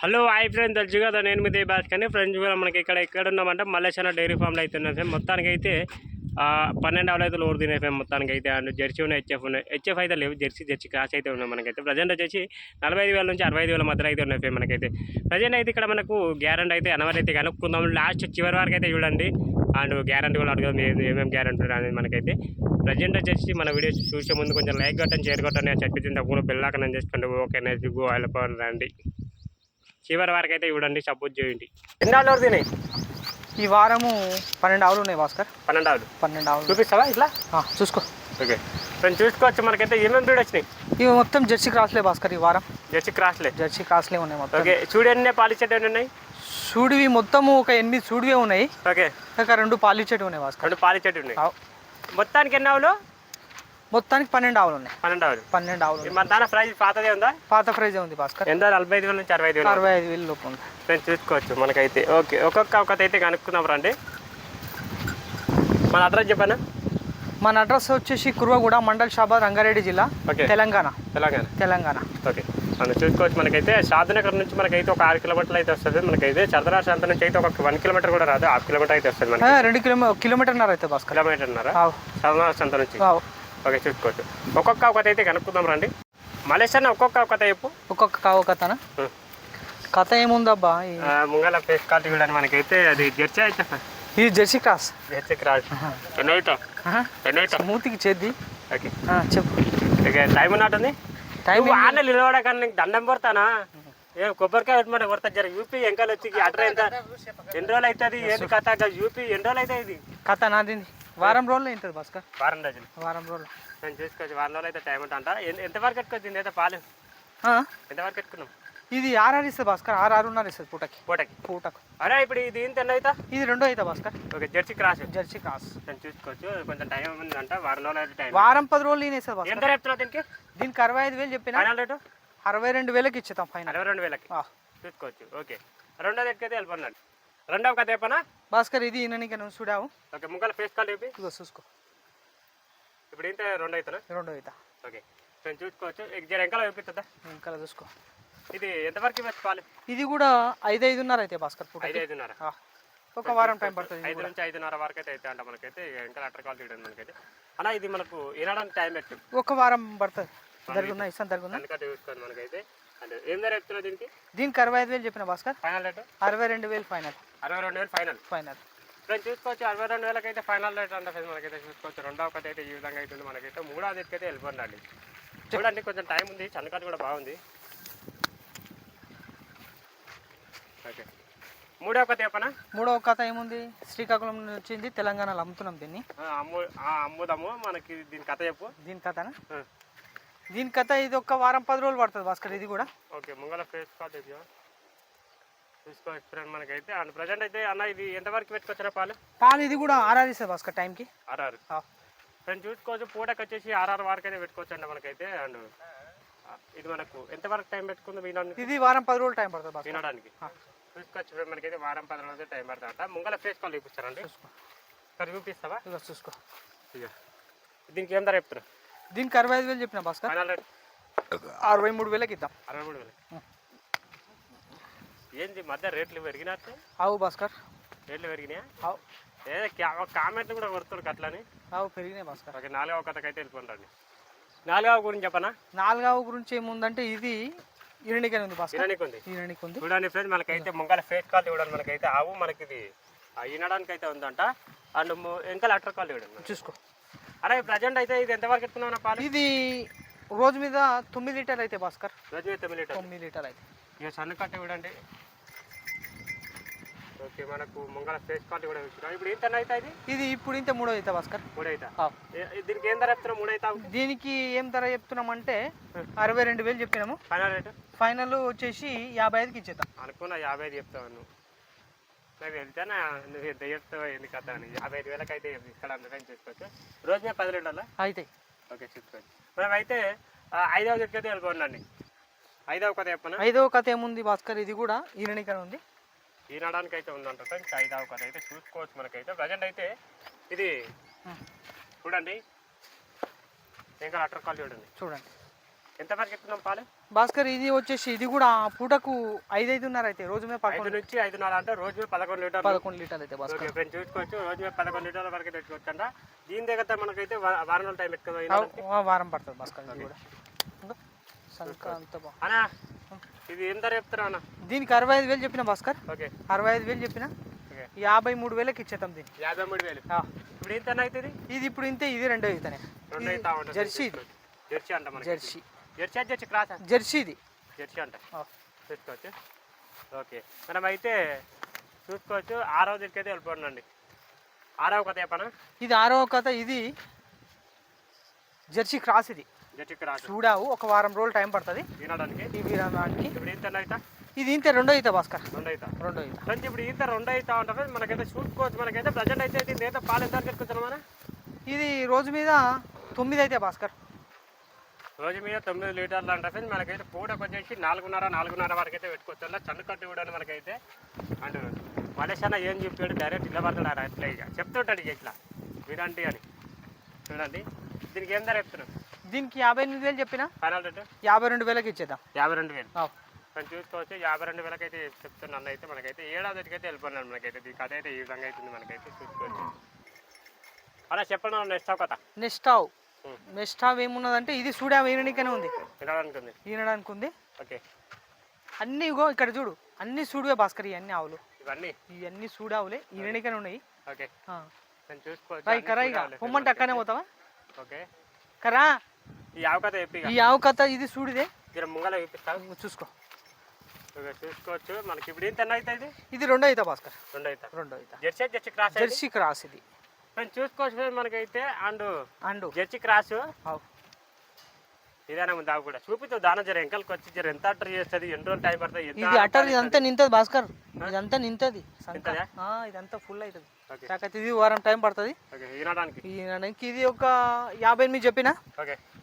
Hello hi friends, తెలుసు కదా నేను మీ భాస్కర్ని. ఫ్రెండ్స్ కూడా మనకి ఎక్కడ ఉన్నామంటే మల్లేశ్వర డైరీ ఫామ్లో అయితే ఉన్నాయి ఫ్రెండ్. మొత్తానికి అయితే 12 ఆవులు అయితే లోడ్ తినే ఫ్రెండ్ మొత్తానికి అయితే. అండ్ జెర్సీ ఉన్నాయి, హెచ్ఎఫ్ అయితే లేవు. జెర్సీ క్రాస్ అయితే ఉన్నాయి మనకైతే. ప్రజెంట్ వచ్చేసి 45,000 నుంచి 65,000 మధ్యలో అయితే ఉన్నాయి ఫ్రెండ్ మనకైతే. ప్రజెంట్ అయితే ఇక్కడ మనకు గ్యారంటీ అయితే అనవర్ అయితే కనుక్కుందాం. లాస్ట్ చివరి వరకు అయితే చూడండి. అండ్ గ్యారంటీ కూడా అడుగుదాం ఏమేమి గ్యారంటీ అనేది మనకైతే. ప్రజెంట్ వచ్చేసి మన వీడియోస్ చూసే ముందు కొంచెం లైక్ కొట్టండి, షేర్ కొట్టండి, చెప్పి తప్పకుండా బెల్లాకనం చేసుకోండి. ఓకే నెక్స్ట్ గో వెళ్ళిపోండి. చివరి వరకు అయితే చూడండి, సపోర్ట్ చేయండి. ఎన్ని ఆవులు తినాయి ఈ వారము? 12 ఆవులు ఉన్నాయి భాస్కర్. 12 ఆవులు చూపిస్తావా? ఇట్లా చూసుకో. ఓకే ఫ్రెండ్స్, చూసుకోవచ్చు. మనకైతే ఏమేమి బ్రీడ్ వచ్చినాయి? ఇవి మొత్తం జెర్సీ క్రాస్లే భాస్కర్. ఈ వారం జెర్సీ క్రాస్లే ఉన్నాయి మొత్తం. ఓకే, చూడు ఎన్ని పాలిచ్చేటి ఉన్నాయి? సూడివి మొత్తము ఒక 8 సూడివే ఉన్నాయి. ఓకే, ఒక 2 పాలిచ్చేటి ఉన్నాయి భాస్కర్. 2 పాలిచ్చేటి ఉన్నాయి. మొత్తానికి ఎన్ని ఆవులు? మొత్తానికి 12 ఆవులు ఉన్నాయి. 12 ఆవులు. మన దాని ప్రైజ్ పాతదే ఉందా? పాత ప్రైజే ఉంది భాస్కర్. ఎంత? 45,000 నుంచి 65,000 లోపు ఉంది. ఫ్రెండ్స్ చూసుకోవచ్చు మనకైతే. ఓకే, ఒక్కొక్క అయితే కనుక్కుందాం రండి. మన అడ్రస్ చెప్పానా? మన అడ్రస్ వచ్చేసి కుర్వగూడ, మండల్ షాబాద్, రంగారెడ్డి జిల్లా, తెలంగాణ. ఓకే, మనం చూసుకోవచ్చు. మనకైతే షాద్నగర్ నుంచి మనకైతే ఒక 6 కిలోమీటర్లు అయితే వస్తుంది. మనకైతే చదరా శాంత నుంచి అయితే ఒక 1 కిలోమీటర్ కూడా రాదు, 1/2 కిలోమీటర్ అయితే వస్తుంది. మనకి 2 కిలోమీటర్న్నర అయితే భాస్కర్. కిలోమీటర్న్నర చదరా శాంత నుంచి. ఓకే, చూసుకోవచ్చు. ఒక్కొక్క అయితే కనుక్కుందాం రండి. మలేషియా ఒక్కొక్క చెప్పు. ఒక్కొక్క కథనా? కథ ఏముందబ్బా? ముంగల ఫేస్ కార్డు చూడండి. మనకైతే అది జెర్సీ అయితే. ఇది జెర్సీ క్రాస్. మూతికి చేద్ది. ఓకే చెప్పు. ఓకే, టైం ఉన్నట్టుంది. ఆనలు నిలబడకన్నా నీకు దండం కొడతానా? ఏం కొబ్బరికాయ పెట్టమని కొడతా. జర యూపీ ఎంకలు వచ్చి అడ్ర ఎంత ఎన్ని రోజులు అవుతుంది? ఏంది కథ? యూపీ ఎన్ని రోజులు అవుతుంది? ఇది కథ నాది వారం రోజులు అవుతుంది భాస్కర్. వారం రోజులు నేను చూసుకోవచ్చు. వారం రోజులు అయితే టైం ఉంటా. ఎంతవరకు పెట్టుకోవచ్చు? అయితే పాలు ఎంతవరకు పెట్టుకున్నాం? ఇది 6 ఇస్తుంది భాస్కర్. 6.5 ఇస్తుంది పూటకు. అరే ఇప్పుడు ఇది ఇంత ఎన్ని అవుతా? ఇది 2 అవుతా భాస్కర్. ఓకే, జెర్సీ క్రాస్ నేను చూసుకోవచ్చు. కొంచెం టైం ఉందంట. వారం రోజులు అయితే టైం. వారం 10 రోజులు నేనేస్తుంది భాస్కర్. ఎంత చెప్తున్నావు దీనికి? 65,000 చెప్పిన. ఫైనల్ రేటు 62,000కి ఇచ్చేస్తాం. ఫైనల్ 62,000కి చూసుకోవచ్చు. ఓకే, రెండోది ఎక్కైతే వెళ్ళిపోన్నాడు. రెండవ కథ చెప్పనా భాస్కర్? ఇది ఈయనకి నువ్వు చూడావు. ఓకే, ముక్కలు ఫేస్ కాల్ చెప్పి చూసుకో. ఇప్పుడు ఇంత 2 అవుతా. ఓకే, నేను చూసుకోవచ్చు. జర ఎంకలో చూపిస్తుందా? ఎంకలో చూసుకో. ఇది ఎంతవరకు ఇవ్వచ్చు పాలు? ఇది కూడా 5.5 అయితే భాస్కర్. 5.5. ఒక వారం టైం పడుతుంది. 5 నుంచి 5.5 వరకు అయితే అంట మనకైతే. ఇంకా అట్టర్ కాల్ తీయడం మనకైతే. అలా ఇది మనకు ఈనాడానికి టైం పెట్టి ఒక వారం పడుతుంది. ఇస్తాను అందుకని చూసుకోండి మనకైతే. అంటే ఏం ధర చెప్తున్నా దీనికి? 65,000 చెప్పిన Bhaskar. Final rate 62,000 final. 62,000 final. Friends చూసుకోవచ్చు. 62,000 అయితే ఫైనల్ రేట్ అంటే మనకైతే చూసుకోవచ్చు. రెండవ కథ అయితే ఈ విధంగా అవుతుంది మనకైతే. మూడవది అయితే వెళ్ళిపోండి. చూడండి, కొంచెం టైం ఉంది. చన్నకాటు కూడా బాగుంది. ఓకే, మూడవ కథ చెప్పనా? మూడవ కథ ఏముంది? శ్రీకాకుళం నుంచి వచ్చింది, తెలంగాణలో అమ్ముతున్నాం దీన్ని. అమ్ముదాము. మనకి దీని కథ చెప్పు. దీని కథ ఇది ఒక వారం 10 రోజులు పడుతుంది భాస్కర్. ఇది కూడా ఓకే, ముంగల ఫేస్ కార్డ్ చూసుకోవచ్చు ఫ్రెండ్ మనకైతే. అండ్ ప్రజెంట్ అయితే అన్న ఇది ఎంతవరకు పెట్టుకొచ్చారా పాలు? ఇది కూడా 6 ఇస్తుంది భాస్కర్ టైంకి. 6 ఫ్రెండ్ చూసుకోవచ్చు. పూటకి వచ్చేసి 6 వరకు అయితే పెట్టుకోవచ్చు అండి మనకైతే. అండ్ ఇది మనకు ఎంతవరకు టైం పెట్టుకుంది వినడానికి? ఇది వారం 10 రోజులు టైం పడుతుంది వినడానికి. చూసుకోవచ్చు ఫ్రెండ్ మనకైతే వారం 10 రోజులు టైం పడుతుంట. ముంగల ఫేస్ కాల్ చూపిస్తారండి. సరే చూపిస్తావా? చూసుకో. దీనికి ఏం ధర చెప్తారు? దీనికి 65,000 చెప్పిన భాస్కర్. 63,000కి ఇద్దాం. 63,000. ఏంది మధ్య రేట్లు పెరిగినట్టు? అవు భాస్కర్, రేట్లు పెరిగినాయా? అవు. కామెంట్లు కూడా కొడుతున్నారు అట్లని. అవు పెరిగినాయి భాస్కర్. ఓకే, 4వ కథకైతే వెళ్ళిపోండి. 4వ గురించి చెప్పనా? 4వ గురించి ఏముందంటే ఇది ఈరణికి ఉంది భాస్కర్. ఈరణికి ఉంది. చూడండి ఫ్రెండ్స్, మనకైతే ముంగల ఫేస్ కాల్ ఇవ్వడానికి మనకైతే ఆవు మనకి ఇది ఈనడానికి అయితే ఉందంట. అండ్ ఇంకా అటర్ కాల్ ఇవ్వడం చూసుకో. అరే ప్రజెంట్ అయితే ఇది ఎంతవరకు ఎత్తుకున్నా పాలు? ఇది రోజు మీద 9 లీటర్లు అయితే భాస్కర్. రోజు మీద 9 లీటర్లు అయితే. ఇక సన్న కట్ట ఇవ్వడండి. ఓకే, మనకు ముంగల ఫేస్ కార్డు కూడా ఇచ్చిన. ఇప్పుడు ఇంత అయితే ఇది ఇప్పుడు ఇంత 3 అవుతా భాస్కర్. 3 అవుతా. దీనికి ఏం ధర చెప్తున్నాం? 3 అవుతా. దీనికి ఏం ధర చెప్తున్నామంటే 62,000 చెప్పినాము. Final rate? ఫైనల్ వచ్చేసి 55కి ఇచ్చేద్దాం. అనుకున్నా 55 చెప్తావు నువ్వు. నాకు వెళ్తానా? నువ్వు ఎంత చెప్తావు ఏంది కథ అని. 55,000 అయితే ఇక్కడ అందుకని చూసుకోవచ్చు. రోజు మీద 10 లీటర్లా అయితే. ఓకే, చూసుకోవచ్చు. మనం అయితే 5వ దగ్గరికి వెళ్ళిపోండి. 5వ కథ చెప్పనా? 5వ కథ ఏముంది భాస్కర్? ఇది కూడా ఈరణికనే ఉంది. ఈనడానికి అయితే ఉందంట ఫ్రెండ్స్. 5వ కథ అయితే చూసుకోవచ్చు మనకైతే. ప్రజెంట్ అయితే ఇది చూడండి, ఇంకా అటర్ కాల్ చూడండి. ఎంత వరకు ఇస్తున్నాం పాలు? భాస్కర్ ఇది వచ్చేసి ఇది కూడా పూటకు 5-5.5 అయితే రోజు మీద 5 నుంచి 5.5 అంటే రోజు మీద 11 లీటర్లు. 11 లీటర్లు అయితే భాస్కర్. ఓకే ఫ్రెండ్స్ చూసుకోవచ్చు, రోజు మీద 11 లీటర్ల వరకు తెచ్చుకోవచ్చు అంట. దీని దగ్గర మనకైతే వారం రోజులు టైం పెట్టుకున్నాం. వారం పడుతుంది భాస్కర్. ఇది కూడా సంక అంత అన్నా ఇది ఎంత చెప్తారా అన్న? దీనికి 65,000 చెప్పిన భాస్కర్. ఓకే 65,000 చెప్పిన. 53,000 ఇచ్చేద్దాం దీన్ని. 53,000. ఇప్పుడు ఇంత అవుతుంది ఇది ఇప్పుడు ఇంతే. ఇది రెండో అవుతానే. జెర్సీ ఇది. జెర్సీ అంట మనకి. జెర్సీ జెర్సీ క్రాస్ జెర్సీ ఇది. జెర్సీ అంట చూసుకోవచ్చు. ఓకే మనం అయితే చూసుకోవచ్చు. 6వ దిక్కైతే వెళ్ళిపోండి. 6వ కథ చెప్పనా? ఇది 6వ కథ. ఇది జెర్సీ క్రాస్. ఇది జెర్సీ క్రాస్ చూడావు. ఒక వారం రోజులు టైం పడుతుంది వినడానికి. ఇప్పుడు ఇంత అవుతా? ఇది ఇంతే రెండో అవుతా భాస్కర్. రెండో అవుతా. ఫ్రెండ్స్ ఇప్పుడు ఇంత రెండో అవుతా ఉంటుంది. మనకైతే చూసుకోవచ్చు. మనకైతే ప్రజెంట్ అయితే దీని అయితే పాలు ఎంత పెట్టుకుంటున్నాం మన? ఇది రోజు మీద 9 అయితే భాస్కర్. రోజు మీద 9 లీటర్లు అంటే ఫ్రెండ్స్ మనకైతే పూటకు వచ్చేసి 4.5 వరకు అయితే పెట్టుకోవచ్చు. అలా చన్ను కట్టు కూడా మనకైతే అంటూ మలేషియా ఏం చెప్పాడు డైరెక్ట్ ఇలా పడతాడు. అట్లా ఇక చెప్తుంటాడు ఇక ఇట్లా వినండి అని. చూడండి దీనికి ఏం ధర చెప్తున్నాం? దీనికి 58,000 చెప్పిన. ఫైనల్ రేటు 52,000 ఇచ్చేద్దాం. 52,000 మనం చూసుకోవచ్చు. 52,000 అయితే చెప్తున్నాను. అయితే మనకైతే 7వ అయితే వెళ్ళిపోయినాడు. మనకైతే ఈ కథ అయితే ఈ విధంగా అవుతుంది. మనకైతే చూసుకోవచ్చు. అలా చెప్పండి. నెక్స్ట్ కథ నెక్స్ట్ స్టావ్ ఏమున్నదంటే ఇది చూడా ఈనడానికనే ఉంది. ఈనడానికి ఉంది. ఓకే అన్నీ ఇగో ఇక్కడ చూడు. అన్ని చూడువే భాస్కర్. ఇవన్నీ ఆవులు. ఇవన్నీ చూడావులే. ఈనడానికనే ఉన్నాయి. ఓకే చూసుకోవచ్చు. కరా ఇక పొమ్మంటే అక్కనే పోతావా? ఓకే కరా. ఈ ఆవు కథ చెప్పి. ఈ ఆవు కథ ఇది చూడిదే. ముంగల చూపిస్తావు. చూసుకో. చూసుకోవచ్చు. మనకి ఇప్పుడు ఎంత అవుతుంది? ఇది రెండో అవుతా భాస్కర్. రెండో అవుతా. జెర్సీ క్రాస్ ఇది చూసుకోవచ్చు. మనకైతే అండ్ జెర్సీ క్రాస్ ఇదేనా ఉంది. ఆవు కూడా చూపిస్తావు. దాని జర ఎంకల్కి వచ్చి జర ఎంత అటర్ చేస్తుంది, ఎన్ని రోజులు టైం పడుతుంది. ఇది అటర్ ఇదంతా నింతది భాస్కర్. ఇదంతా నింతది. ఇదంతా ఫుల్ అవుతుంది. కాకపోతే ఇది వారం టైం పడుతుంది ఈనడానికి. ఇది ఒక 58 చెప్పిన.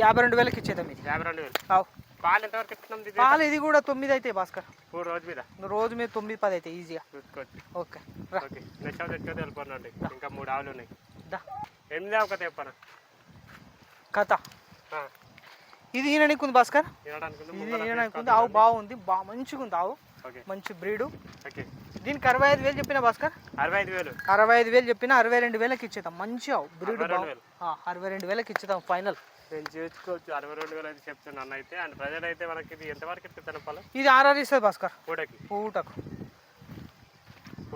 52,000 ఇచ్చేద్దాం. ఇది 52,000. పాలు ఎంతవరకు ఇస్తున్నాం? పాలు ఇది కూడా 9 అయితే భాస్కర్. రోజు మీద 9-10 అయితే ఈజీగా. చూసుకోవచ్చు. ఓకే వెళ్ళిపోనండి. ఇంకా 3 ఆవులు ఉన్నాయి. 8వ కథ చెప్పనా? కథ ఇది ఈనడానికి ఉంది భాస్కర్. ఇది ఈనడానికి ఉంది. ఆవు బాగుంది. మంచిగా ఉంది ఆవు. మంచి బ్రీడు. దీనికి 65,000 చెప్పిన భాస్కర్. 65,000 చెప్పిన. 62,000 ఇచ్చేద్దాం. మంచి ఆవు బ్రీడ్. 62,000 ఇచ్చేద్దాం ఫైనల్. నేను చూసుకోవచ్చు. 62,000 అయితే చెప్తున్నాను. అయితే అండ్ ప్రజెంట్ అయితే మనకి ఇది ఎంతవరకు ఇస్తుంది పాలు? ఇది 6 ఇస్తుంది భాస్కర్. పూటకు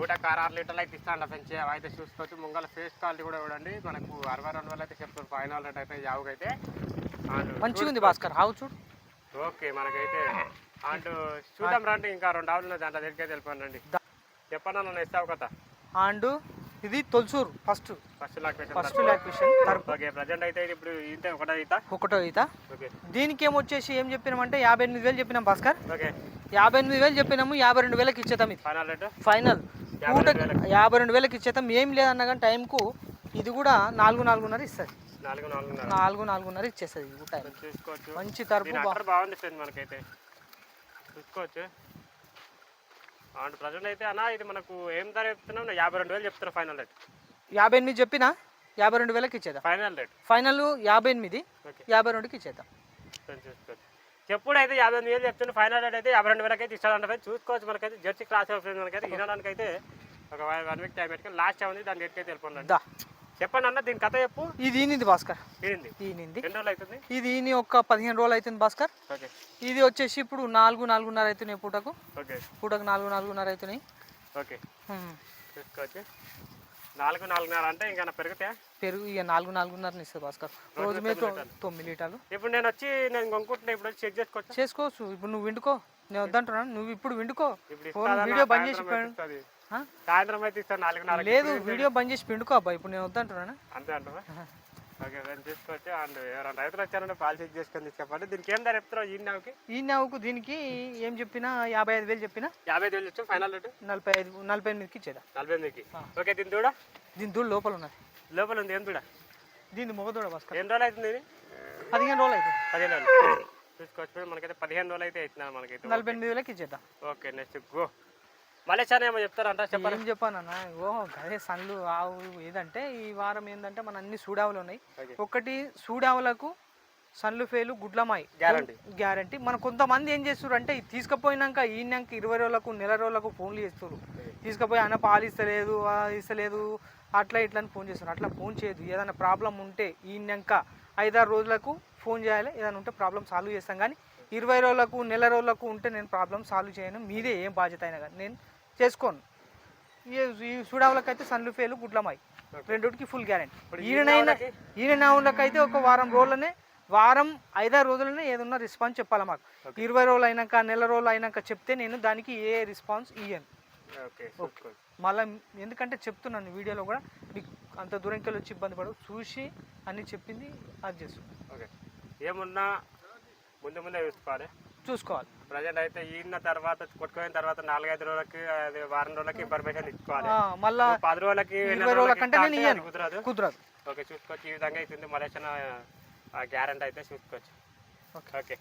6 లీటర్లు అయితే ఇస్తాను ఫ్రెండ్స్. అయితే చూసుకోవచ్చు. ముంగల ఫేస్ క్వాలిటీ కూడా చూడండి. మనకు 62,000 అయితే చెప్తారు ఫైనల్ రేట్ అయితే యావుకి అయితే. మంచిగా ఉంది భాస్కర్ ఆవు చూడు. ఓకే మనకైతే అండ్ చూద్దాం రండి. ఇంకా 2 ఆవులు ఉన్నాయి. దాంట్లో దగ్గరికి వెళ్ళిపోనండి. చెప్పండి నన్ను ఇస్తావు కదా. అండ్ ఇది తొలసూరు ఫస్ట్ లాక్వేషన్. ఓకే ప్రజెంట్ అయితే ఇప్పుడు ఒకటో ఈత. దీనికి ఏమొచ్చేసి ఏం చెప్పినామంటే 58,000 చెప్పినాం భాస్కర్. ఓకే 58,000 చెప్పినాము. 52,000 ఇచ్చేద్దాం. ఇది ఫైనల్. 52,000 ఇచ్చేద్దాం. ఏం లేదన్నా కానీ టైంకు ఇది కూడా 4-4.5 ఇస్తుంది. 4-4.5 ఇచ్చేస్తుంది. చూసుకోవచ్చు. మంచి తరపు బాగుంది ఫ్రెండ్. మనకైతే చూసుకోవచ్చు. అండ్ ప్రజెంట్ అయితే అన్న ఇది మనకు ఏం ధర చెప్తున్నాం? 52,000 చెప్తున్నా ఫైనల్ రేట్. 58 చెప్పిన. 52,000 ఇచ్చేద్దాం ఫైనల్ రేట్. ఫైనల్ 58. 52కి ఇచ్చేద్దాం. చూసుకోవచ్చు. చెప్పుడు అయితే 58,000 చెప్తున్నా. ఫైనల్ రేట్ అయితే 52,000 అయితే ఇస్తాడంటే చూసుకోవచ్చు. మనకైతే జెర్సీ క్రాస్ మనకైతే వినడానికి అయితే ఒక 1 వీక్ టైం పెట్టుకుని లాస్ట్ ఉంది. దాని రేట్కి అయితే వెళ్ళిపోండి. చెప్పండి అన్న దీని కథ చెప్పు. ఇది ఈనింది భాస్కర్. ఎన్ని రోజులు అవుతుంది? ఇది ఈని ఒక 15 రోజులు అవుతుంది భాస్కర్. ఇది వచ్చేసి ఇప్పుడు 4-4.5 అవుతున్నాయి పూటకు. పూటకు 4-4.5 అవుతున్నాయి. ఓకే చూసుకోవచ్చు. 4-4.5 అంటే ఇంకా పెరుగుతాయా? పెరుగు ఇక 4-4.5 ఇస్తుంది భాస్కర్. రోజు మీద 9 లీటర్లు. ఇప్పుడు నేను కొనుక్కుంటున్నా. ఇప్పుడు చెక్ చేసుకోవచ్చు. ఇప్పుడు నువ్వు విండుకో. నేను వద్దంటున్నాను. నువ్వు ఇప్పుడు విండుకో. వీడియో బంద్ చేసి సాయంత్రం అయితే ఇస్తాను. 4 లేదు వీడియో బంద్ చేసి పిండుకో అబ్బా. ఇప్పుడు నేను వద్దంటున్నాను. అంతే అంటారా? ఓకే నేను చూసుకోవచ్చు. అండ్ ఎవరైనా రైతులు వచ్చారంటే పాలు చెక్ చేసుకొని చెప్పండి. దీనికి ఏం ధర చెప్తారో ఈ నావుకి దీనికి ఏం చెప్పినా 55,000 చెప్పినా. 55,000 వచ్చి ఫైనల్ రేటు 48కి ఇచ్చేదా. 48కి. ఓకే దీని దూడ లోపల ఉన్నది. లోపల ఉంది. ఏం దూడ? దీని మొగ దూడ భాస్కర్. ఎన్ని రోజులు అవుతుంది? 15 రోజులు అవుతుంది. 15 రోజులు చూసుకోవచ్చు. మనకైతే 15 రోజులు అయితే అవుతున్నాను. మనకైతే 48,000 ఇచ్చేద్దాం. Okay next go. మలేషియా ఏమో చెప్తారంట. ఏం చెప్పానన్నా. అదే సన్లు ఆవు ఏదంటే ఈ వారం ఏంటంటే మన అన్ని సూడావులు ఉన్నాయి. ఒకటి సూడావులకు సన్లుఫేలు గుడ్లమాయి గ్యారంటీ. మన కొంతమంది ఏం చేస్తారు అంటే ఇది తీసుకుపోయినాక ఈనాక 20 రోజులకు నెల రోజులకు ఫోన్లు చేస్తారు. తీసుకుపోయి అన్న పాలు ఇస్తలేదు ఇస్తలేదు అట్లా ఇట్లా అని ఫోన్ చేస్తారు. అట్లా ఫోన్ చేయదు. ఏదైనా ప్రాబ్లం ఉంటే ఈనాక 5-6 రోజులకు ఫోన్ చేయాలి. ఏదైనా ఉంటే ప్రాబ్లం సాల్వ్ చేస్తాం. కానీ 20 రోజులకు నెల రోజులకు ఉంటే నేను ప్రాబ్లం సాల్వ్ చేయను. మీదే ఏం బాధ్యత అయినా కానీ నేను చేసుకోను. ఈ సుడావులకైతే సన్లుఫేలు గుడ్లమాయి రెండుకి ఫుల్ గ్యారెంటీ. ఈయనకైతే ఒక వారం రోజులనే 5-6 రోజులనే ఏదన్నా రెస్పాన్స్ చెప్పాలి మాకు. 20 రోజులు అయినాక నెల రోజులు అయినాక చెప్తే నేను దానికి ఏ రెస్పాన్స్ ఇయ్యను. మళ్ళీ ఎందుకంటే చెప్తున్నాను వీడియోలో కూడా మీకు అంత దూరంకి వెళ్ళి వచ్చి ఇబ్బంది పడవు. చూసి అన్ని చెప్పింది అది చేస్తాను. ఏమున్నా ముందే చూసుకోవాలి. ప్రజెంట్ అయితే ఈయన తర్వాత కొట్టుకున్న తర్వాత 4-5 రోజులకి అది వారం రోజులకి ఇన్ఫర్మేషన్ ఇచ్చుకోవాలి. మళ్ళీ 10 రోజులకి 20 రోజుల కంటే నేను ఇయ్యను. కుదరదు. ఓకే చూసుకోవచ్చు. ఈ విధంగా అవుతుంది మలేషియా గ్యారెంటీ అయితే చూసుకోవచ్చు. ఓకే.